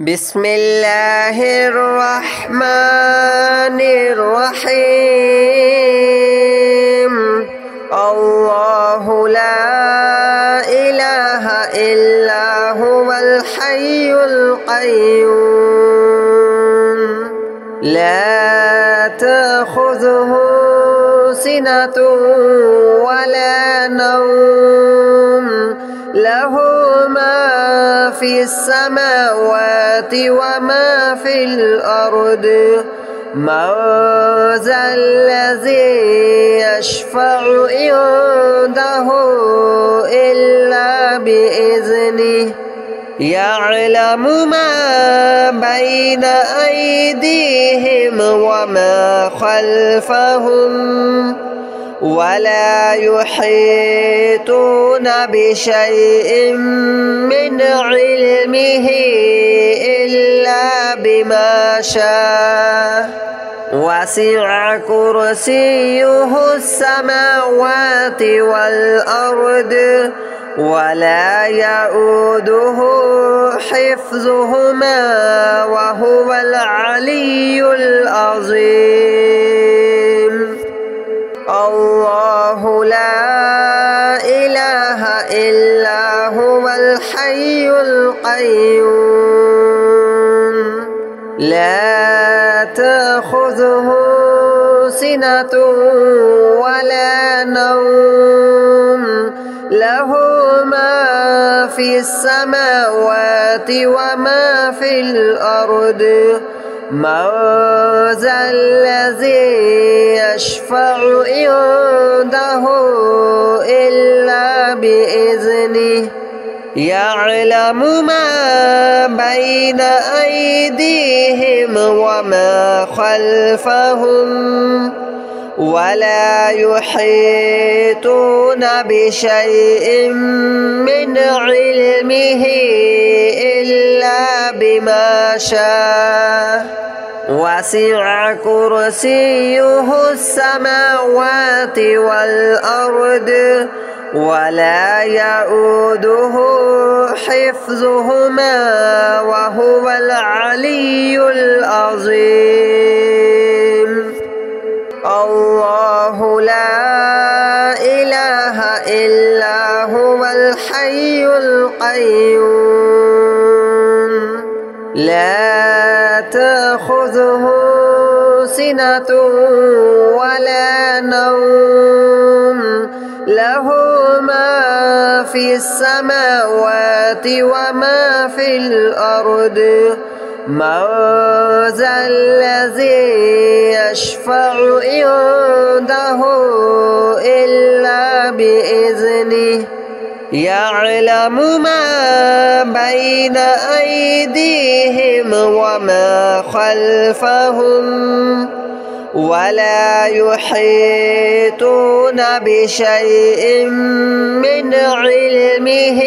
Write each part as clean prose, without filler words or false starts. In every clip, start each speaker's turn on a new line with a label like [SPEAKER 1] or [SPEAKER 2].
[SPEAKER 1] بسم الله الرحمن الرحيم. الله لا إله إلا هو الحي القيوم لا تأخذه سنة ولا نوم له ما في السماوات وما في الأرض من ذا الذي يشفع عنده إلا بإذنه يعلم ما بين أيديهم وما خلفهم ولا يحيطون بشيء من علمه إلا بما شاء وسع كرسيه السماوات والأرض ولا يؤوده حفظهما وهو العلي العظيم. الله لا إله إلا هو الحي القيوم لا تأخذه سنة ولا نوم له ما في السماوات وما في الأرض من ذا الذي يشفع عنده إلا بإذنه يعلم ما بين أيديهم وما خلفهم ولا يحيطون بشيء من علمه إلا بما شاء وسع كرسيه السماوات والأرض ولا يؤوده حفظهما وهو العلي العظيم. الله لا إله إلا هو الحي القيوم لا تأخذه سنة ولا نوم له ما في السماوات وما في الأرض من ذا الذي يشفع عنده إلا بإذنه يعلم ما بين أيديهم وما خلفهم ولا يحيطون بشيء من علمه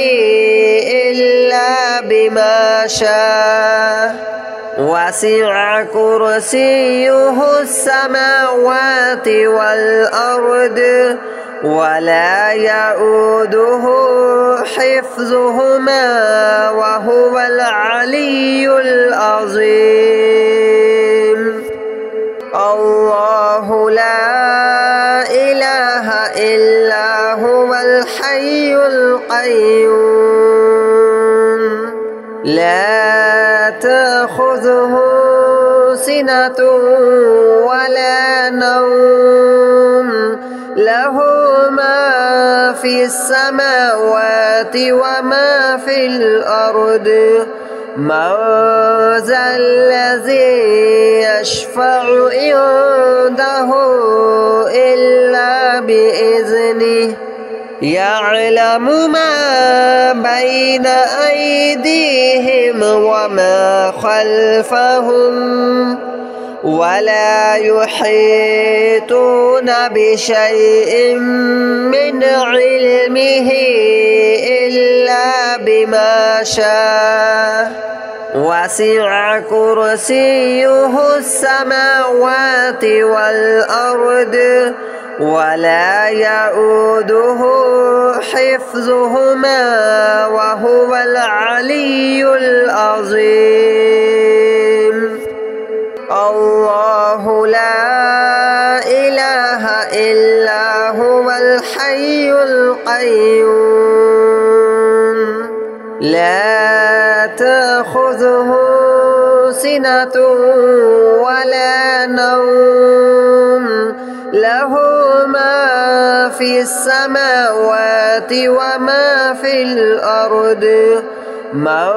[SPEAKER 1] إلا بما شاء وسع كرسيه السماوات والأرض ولا يؤوده حفظهما وهو العلي العظيم. الله لا إله إلا هو الحي القيوم لا تأخذه سنة ولا نوم له ما في السماوات وما في الأرض من ذا الذي يشفع عنده إلا بإذنه يعلم ما بين أيديهم وما خلفهم ولا يحيطون بشيء من علمه إلا بما شاء وسع كرسيه السماوات والأرض ولا يؤوده حفظهما وهو العلي العظيم. الحي القيوم لا تأخذه سنة ولا نوم له ما في السماوات وما في الأرض من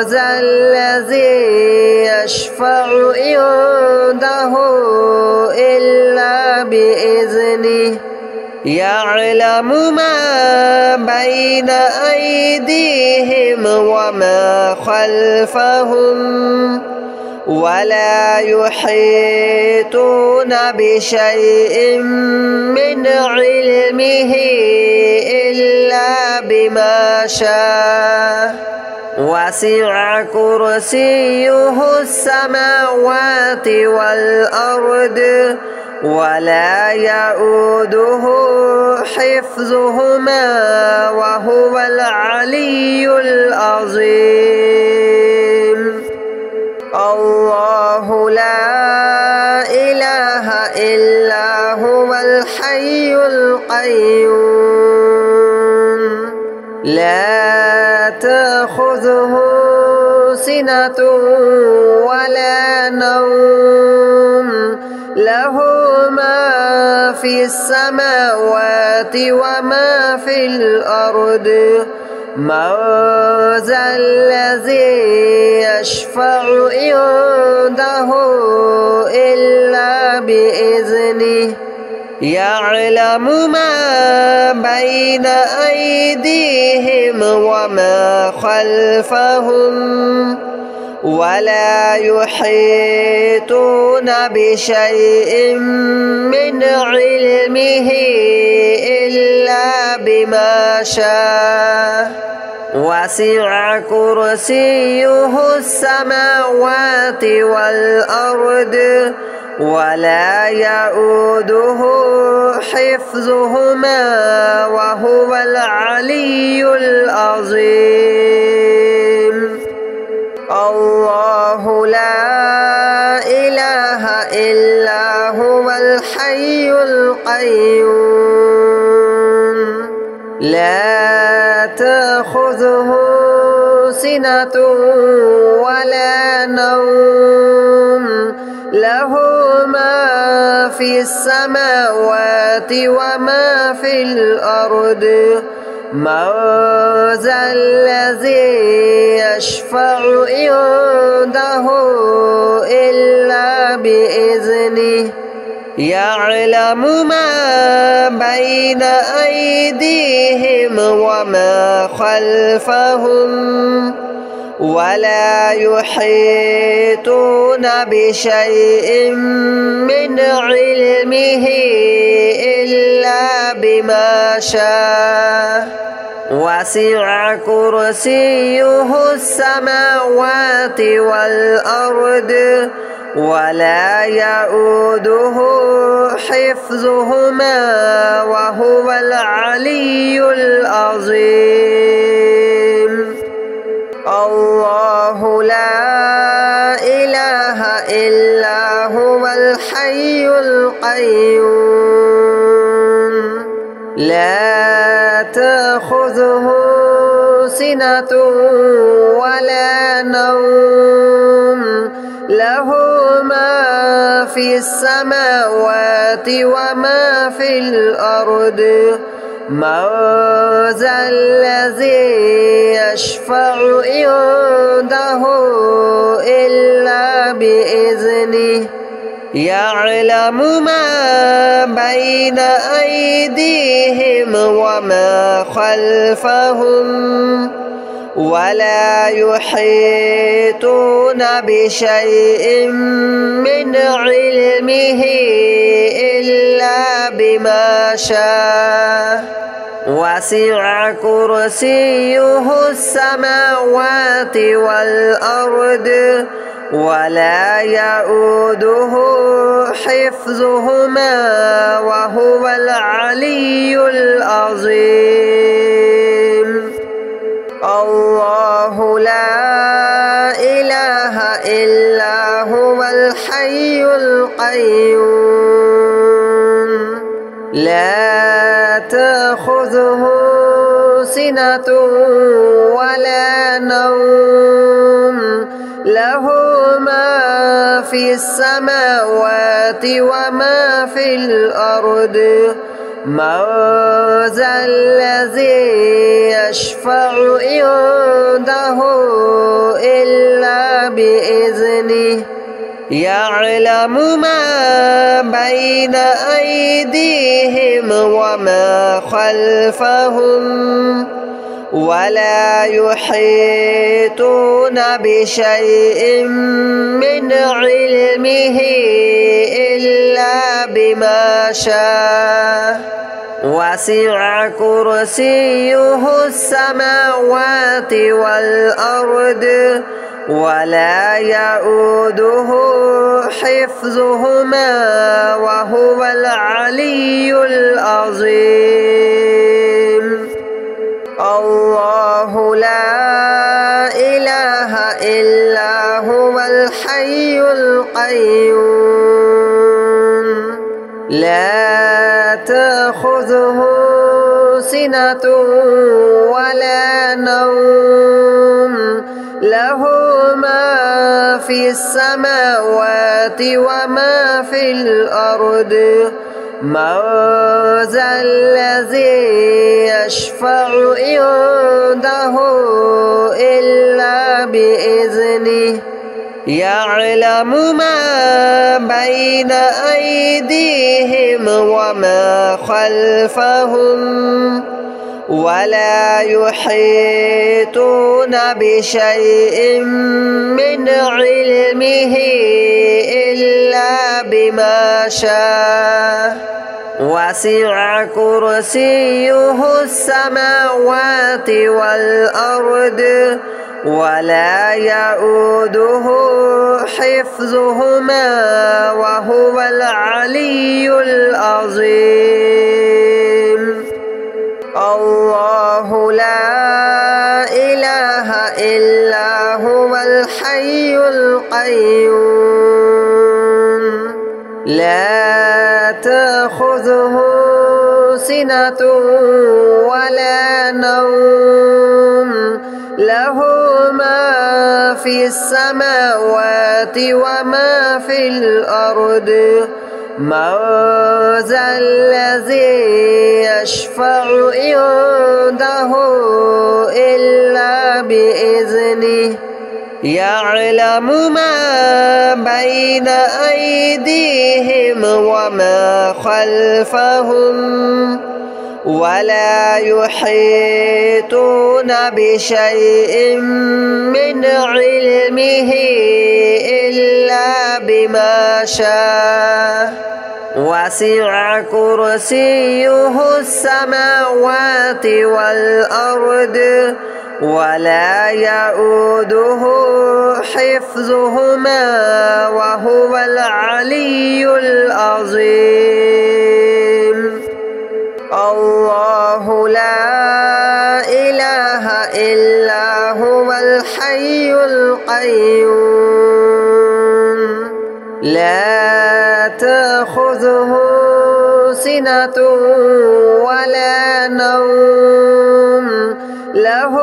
[SPEAKER 1] ذا الذي يشفع عنده إلا بإذنه يعلم ما بين أيديهم وما خلفهم ولا يحيطون بشيء من علمه إلا بما شاء وسع كرسيه السماوات والأرض ولا يؤوده حفظهما وهو العلي العظيم الله لا إله إلا هو الحي القيوم لا تأخذه سنة ولا نوم له ما في السماوات وما في الأرض من ذا الذي يشفع عنده إلا بإذنه يعلم ما بين أيديهم وما خلفهم ولا يحيطون بشيء من علمه إلا بما شاء وسع كرسيه السماوات والأرض ولا يؤوده حفظهما وهو العلي العظيم الله لا إله إلا هو الحي القيوم لا تأخذه سنة ولا نوم له ما في السماوات وما في الأرض من ذا الذي يشفع عنده إلا بإذنه يعلم ما بين أيديهم وما خلفهم ولا يحيطون بشيء من علمه إلا بما شاء وسع كرسيه السماوات والأرض ولا يؤوده حفظهما وهو العلي العظيم الله لا إله إلا هو الحي القيوم لا تأخذه سنة ولا نوم له ما في السماوات وما في الأرض من ذا الذي يشفع عنده إلا بإذنه يعلم ما بين أيديهم وما خلفهم ولا يحيطون بشيء من علمه إلا بما شاء وسع كرسيه السماوات والأرض ولا يؤوده حفظهما وهو العلي العظيم الله لا إله إلا هو الحي القيوم لا تأخذه سنة ولا نوم له ما في السماوات وما في الأرض من ذا الذي يشفع عنده إلا بإذنه يعلم ما بين أيديهم وما خلفهم ولا يحيطون بشيء من علمه إلا بما شاء وسع كرسيه السماوات والأرض ولا يؤوده حفظهما وهو العلي العظيم الله لا إله إلا هو الحي القيوم لا تأخذه سنة ولا نوم له ما في السماوات وما في الأرض من ذا الذي يشفع عنده إلا بإذنه يعلم ما بين أيديهم وما خلفهم ولا يحيطون بشيء من علمه إلا بما شاء وسع كرسيه السماوات والأرض ولا يؤوده حفظهما وهو العلي العظيم الله لا إله إلا هو الحي القيوم لا تأخذه سنة ولا نوم له ما في السماوات وما في الأرض من ذا الذي يشفع عنده إلا بإذنه يعلم ما بين أيديهم وما خلفهم ولا يحيطون بشيء من علمه إلا بما شاء وسع كرسيه السماوات والأرض ولا يؤوده حفظهما وهو العلي العظيم الله لا إله إلا هو الحي القيوم لا تأخذه سنة ولا نوم له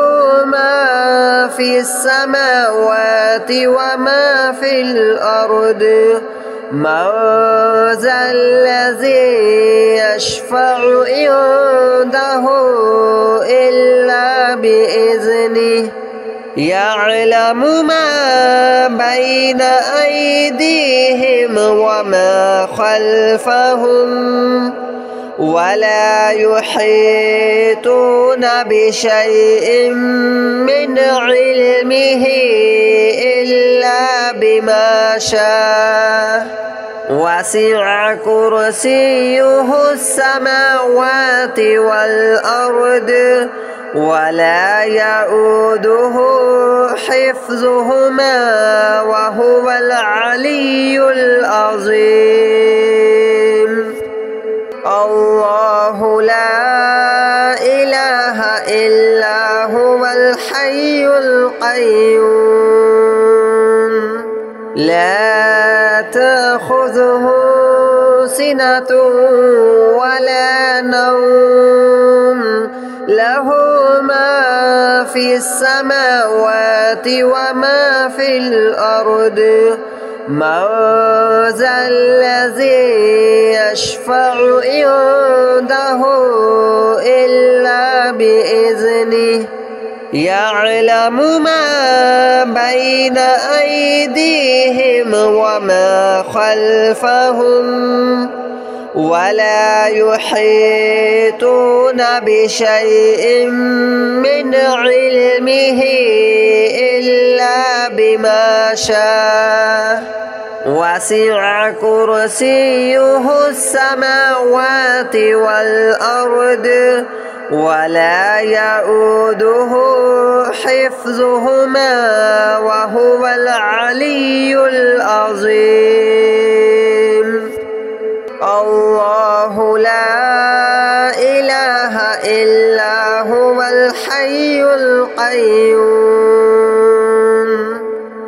[SPEAKER 1] ما في السماوات وما في الأرض من ذا الذي يشفع عنده إلا بإذنه يعلم ما بين أيديهم وما خلفهم ولا يحيطون بشيء من علمه إلا بما شاء وسع كرسيه السماوات والأرض ولا يؤوده حفظهما وهو العلي العظيم الله لا إله إلا هو الحي القيوم لا تأخذه سنة ولا نوم له ما في السماوات وما في الأرض من ذا الذي يشفع عنده إلا بإذنه يعلم ما بين أيديهم وما خلفهم ولا يحيطون بشيء من علمه إلا بما شاء وسع كرسيه السماوات والأرض ولا يؤوده حفظهما وهو العلي العظيم الله لا إله إلا هو الحي القيوم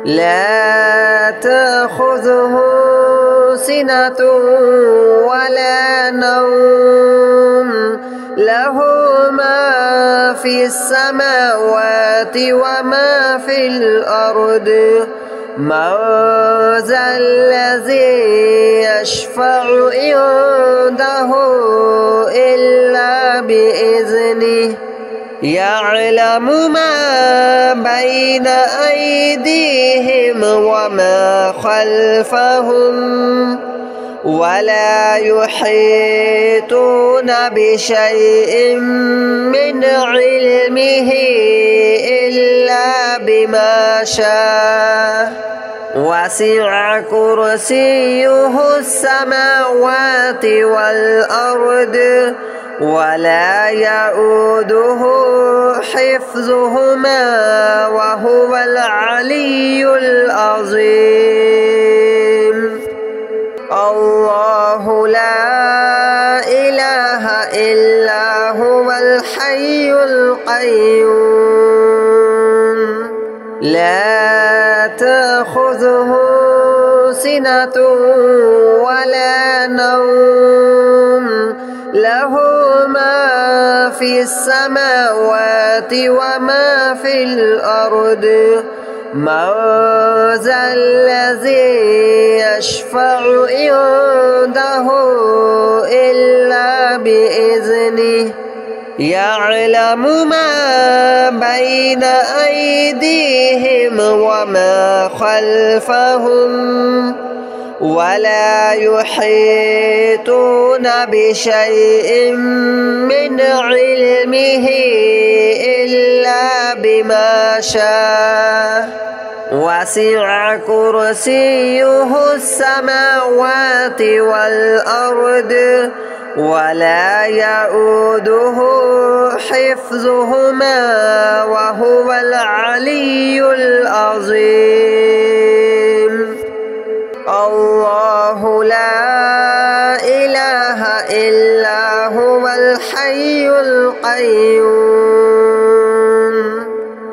[SPEAKER 1] لا تأخذه سنة ولا نوم له ما في السماوات وما في الأرض من ذا الذي يشفع عنده إلا بإذنه يعلم ما بين أيديهم وما خلفهم ولا يحيطون بشيء من علمه إلا بما شاء وسع كرسيه السماوات والأرض ولا يؤوده حفظهما وهو العلي العظيم الله لا إله إلا هو الحي القيوم لا تأخذه سنة ولا نوم له ما في السماوات وما في الأرض من ذا الذي يشفع عنده إلا بإذنه يعلم ما بين أيديهم وما خلفهم ولا يحيطون بشيء من علمه إلا بما شاء وسع كرسيه السماوات والأرض ولا يؤوده حفظهما وهو العلي العظيم الله لا إله إلا هو الحي القيوم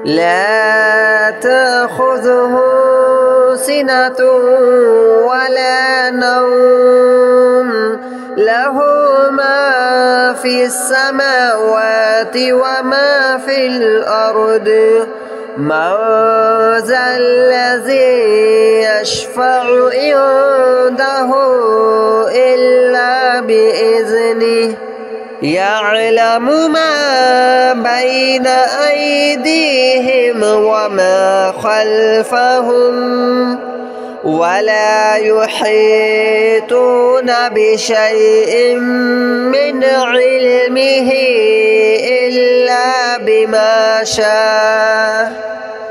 [SPEAKER 1] لا تأخذه سنة ولا نوم له ما في السماوات وما في الأرض من ذا الذي يشفع عنده إلا بإذنه يعلم ما بين أيديهم وما خلفهم ولا يحيطون بشيء من علمه إلا بما شاء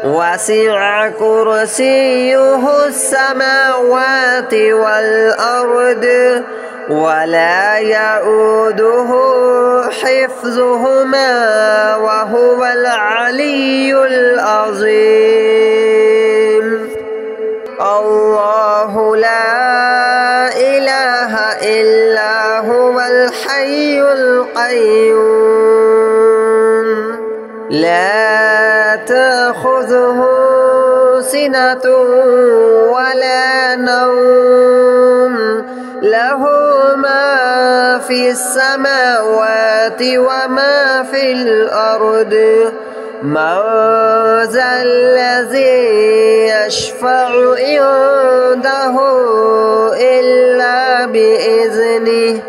[SPEAKER 1] وسع كرسيه السماوات والأرض ولا يؤوده حفظهما وهو العلي العظيم الله لا إله إلا هو الحي القيوم لا تأخذه سنة ولا نوم له في السماوات وما في الأرض من ذا الذي يشفع عنده إلا بإذنه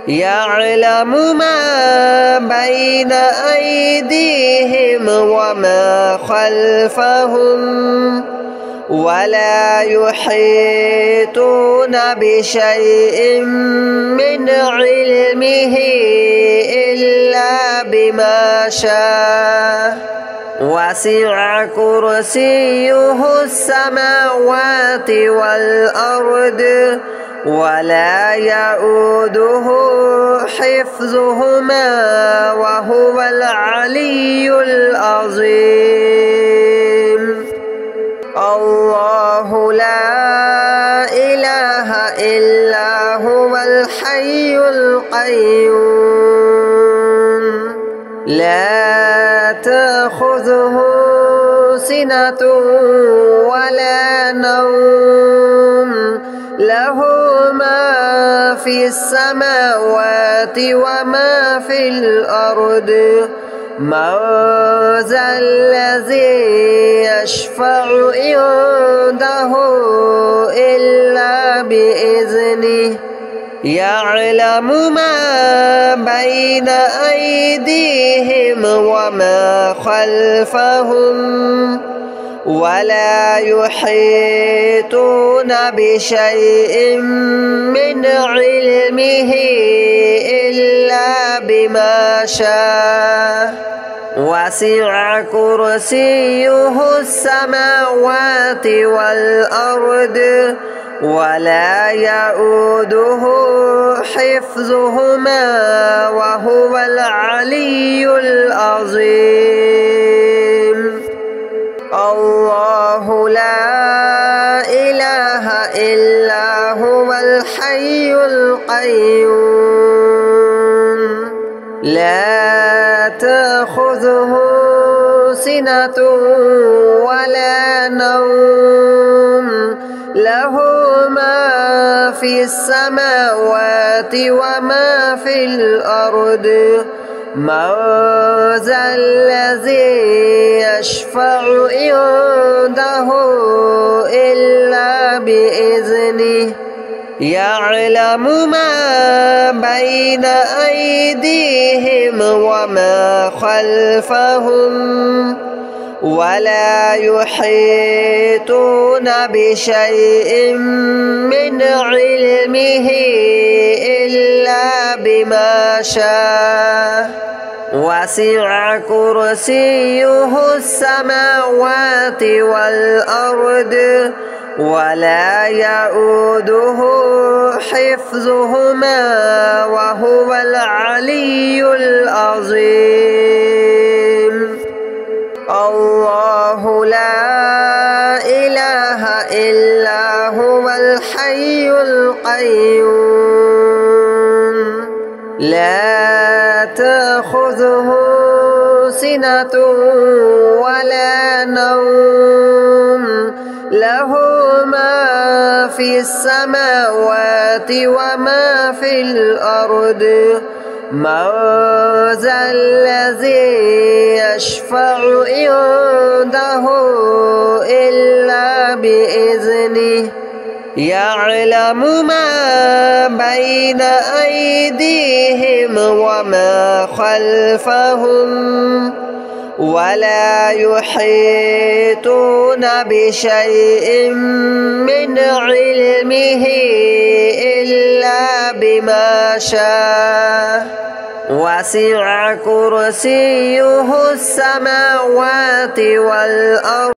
[SPEAKER 1] يعلم ما بين أيديهم وما خلفهم ولا يحيطون بشيء من علمه إلا بما شاء وسع كرسيه السماوات والأرض ولا يؤوده حفظهما وهو العلي العظيم الله لا إله إلا هو الحي القيوم لا تأخذه سنة ولا نوم له ما في السماوات وما في الأرض من ذا الذي يشفع عنده إلا بإذنه يعلم ما بين أيديهم وما خلفهم ولا يحيطون بشيء من علمه إلا بما شاء وسع كرسيه السماوات والأرض ولا يؤوده حفظهما وهو العلي العظيم الله لا إله إلا هو الحي القيوم لا تأخذه سنة ولا نوم له ما في السماوات وما في الأرض من ذا الذي يشفع عنده إلا بإذنه يعلم ما بين أيديهم وما خلفهم ولا يحيطون بشيء من علمه إلا بما شاء وسع كرسيه السماوات والأرض ولا يؤوده حفظهما وهو العلي العظيم الله لا إله إلا هو الحي القيوم لا تأخذه سنة ولا نوم له ما في السماوات وما في الأرض من ذا الذي يشفع عنده إلا بإذنه يعلم ما بين أيديهم وما خلفهم ولا يحيطون بشيء من علمه إلا بما شاء وسع كرسيه السماوات والأرض